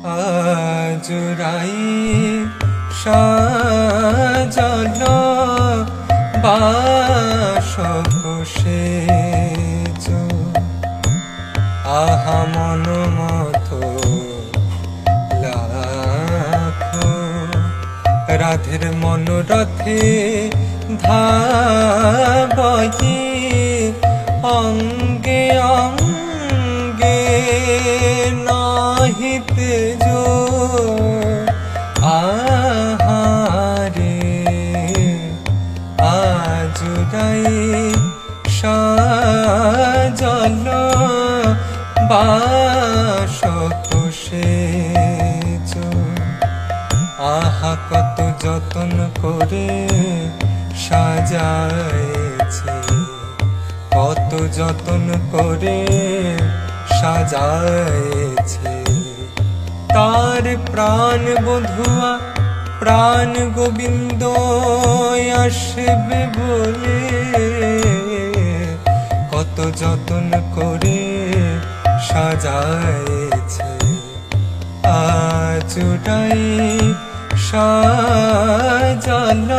আজুরাই সাজাল বাসকোষে আহা মন মতো লাখো রাধের মনোরথে ধাবহি অঙ্গে অঙ্গে নাহিতে যো আহারে আজুরাই সাজাল বাসকোষে আহা কত যতন করে সাজাইছে, কত যতন করে সাজাইছে তার প্রাণ বধুয়া প্রাণ গোবিন্দ আসবে বলে, কত যতন করে সাজাইছে আজুরাই সাজাল